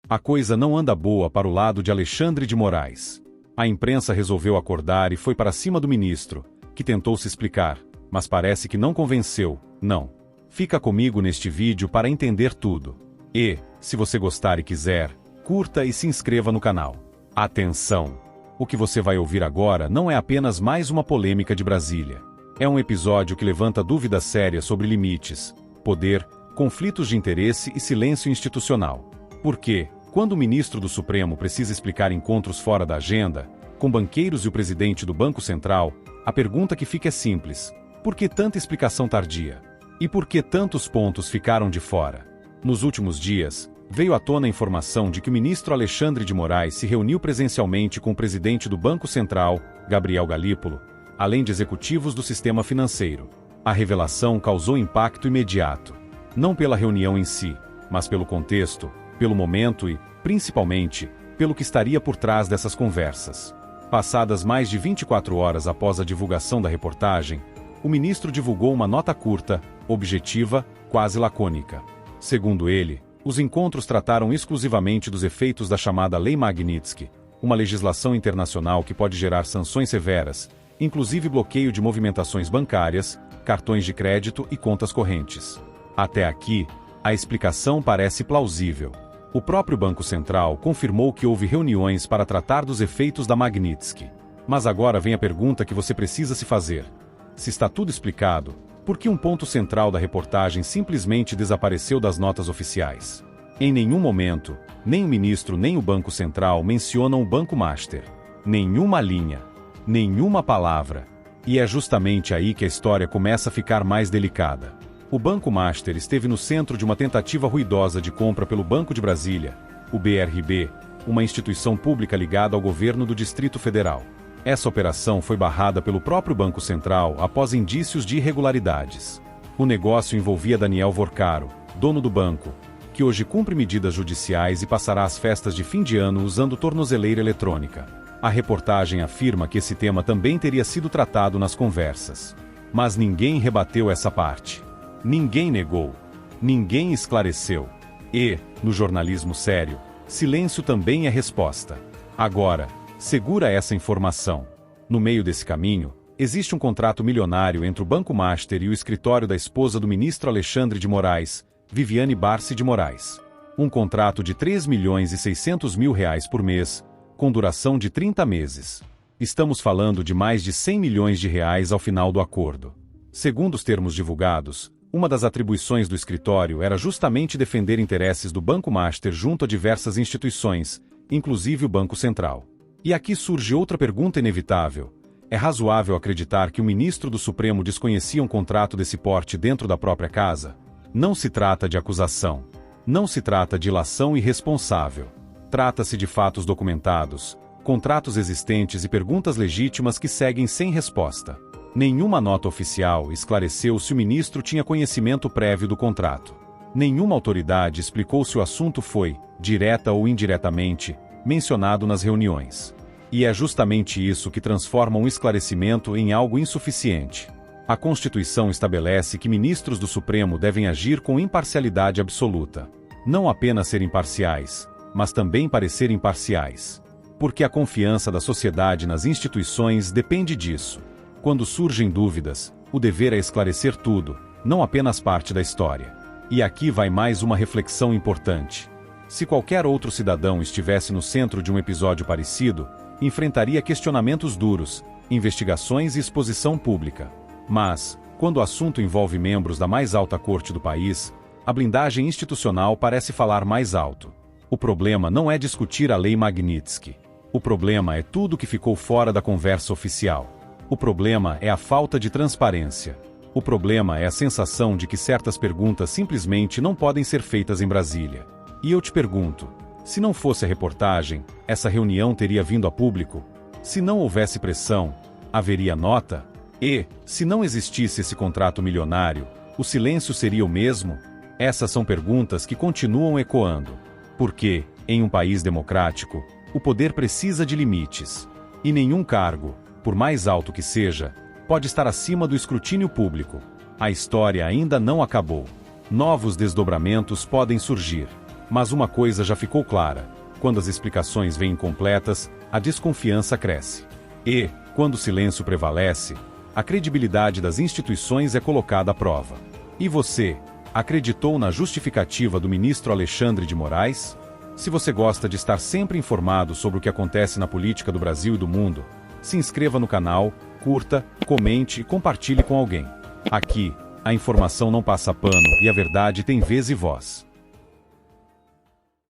A coisa não anda boa para o lado de Alexandre de Moraes. A imprensa resolveu acordar e foi para cima do ministro, que tentou se explicar, mas parece que não convenceu. Não. Fica comigo neste vídeo para entender tudo. E, se você gostar e quiser, curta e se inscreva no canal. Atenção! O que você vai ouvir agora não é apenas mais uma polêmica de Brasília. É um episódio que levanta dúvidas sérias sobre limites, poder, conflitos de interesse e silêncio institucional. Por quê? Quando o ministro do Supremo precisa explicar encontros fora da agenda, com banqueiros e o presidente do Banco Central, a pergunta que fica é simples: por que tanta explicação tardia? E por que tantos pontos ficaram de fora? Nos últimos dias, veio à tona a informação de que o ministro Alexandre de Moraes se reuniu presencialmente com o presidente do Banco Central, Gabriel Galípolo, além de executivos do sistema financeiro. A revelação causou impacto imediato, não pela reunião em si, mas pelo contexto, pelo momento e, principalmente, pelo que estaria por trás dessas conversas. Passadas mais de 24 horas após a divulgação da reportagem, o ministro divulgou uma nota curta, objetiva, quase lacônica. Segundo ele, os encontros trataram exclusivamente dos efeitos da chamada Lei Magnitsky, uma legislação internacional que pode gerar sanções severas, inclusive bloqueio de movimentações bancárias, cartões de crédito e contas correntes. Até aqui, a explicação parece plausível. O próprio Banco Central confirmou que houve reuniões para tratar dos efeitos da Magnitsky. Mas agora vem a pergunta que você precisa se fazer. Se está tudo explicado, por que um ponto central da reportagem simplesmente desapareceu das notas oficiais? Em nenhum momento, nem o ministro nem o Banco Central mencionam o Banco Master. Nenhuma linha. Nenhuma palavra. E é justamente aí que a história começa a ficar mais delicada. O Banco Master esteve no centro de uma tentativa ruidosa de compra pelo Banco de Brasília, o BRB, uma instituição pública ligada ao governo do Distrito Federal. Essa operação foi barrada pelo próprio Banco Central após indícios de irregularidades. O negócio envolvia Daniel Vorcaro, dono do banco, que hoje cumpre medidas judiciais e passará as festas de fim de ano usando tornozeleira eletrônica. A reportagem afirma que esse tema também teria sido tratado nas conversas. Mas ninguém rebateu essa parte. Ninguém negou. Ninguém esclareceu. E, no jornalismo sério, silêncio também é resposta. Agora, segura essa informação. No meio desse caminho, existe um contrato milionário entre o Banco Master e o escritório da esposa do ministro Alexandre de Moraes, Viviane Barsi de Moraes. Um contrato de R$3.600.000 por mês, com duração de 30 meses. Estamos falando de mais de R$100 milhões ao final do acordo. Segundo os termos divulgados, uma das atribuições do escritório era justamente defender interesses do Banco Master junto a diversas instituições, inclusive o Banco Central. E aqui surge outra pergunta inevitável. É razoável acreditar que o ministro do Supremo desconhecia um contrato desse porte dentro da própria casa? Não se trata de acusação. Não se trata de ilação irresponsável. Trata-se de fatos documentados, contratos existentes e perguntas legítimas que seguem sem resposta. Nenhuma nota oficial esclareceu se o ministro tinha conhecimento prévio do contrato. Nenhuma autoridade explicou se o assunto foi, direta ou indiretamente, mencionado nas reuniões. E é justamente isso que transforma um esclarecimento em algo insuficiente. A Constituição estabelece que ministros do Supremo devem agir com imparcialidade absoluta. Não apenas ser imparciais, mas também parecer imparciais. Porque a confiança da sociedade nas instituições depende disso. Quando surgem dúvidas, o dever é esclarecer tudo, não apenas parte da história. E aqui vai mais uma reflexão importante. Se qualquer outro cidadão estivesse no centro de um episódio parecido, enfrentaria questionamentos duros, investigações e exposição pública. Mas, quando o assunto envolve membros da mais alta corte do país, a blindagem institucional parece falar mais alto. O problema não é discutir a Lei Magnitsky. O problema é tudo que ficou fora da conversa oficial. O problema é a falta de transparência. O problema é a sensação de que certas perguntas simplesmente não podem ser feitas em Brasília. E eu te pergunto, se não fosse a reportagem, essa reunião teria vindo a público? Se não houvesse pressão, haveria nota? E, se não existisse esse contrato milionário, o silêncio seria o mesmo? Essas são perguntas que continuam ecoando. Porque, em um país democrático, o poder precisa de limites. E nenhum cargo, por mais alto que seja, pode estar acima do escrutínio público. A história ainda não acabou. Novos desdobramentos podem surgir. Mas uma coisa já ficou clara: quando as explicações vêm incompletas, a desconfiança cresce. E, quando o silêncio prevalece, a credibilidade das instituições é colocada à prova. E você, acreditou na justificativa do ministro Alexandre de Moraes? Se você gosta de estar sempre informado sobre o que acontece na política do Brasil e do mundo, se inscreva no canal, curta, comente e compartilhe com alguém. Aqui, a informação não passa pano e a verdade tem vez e voz.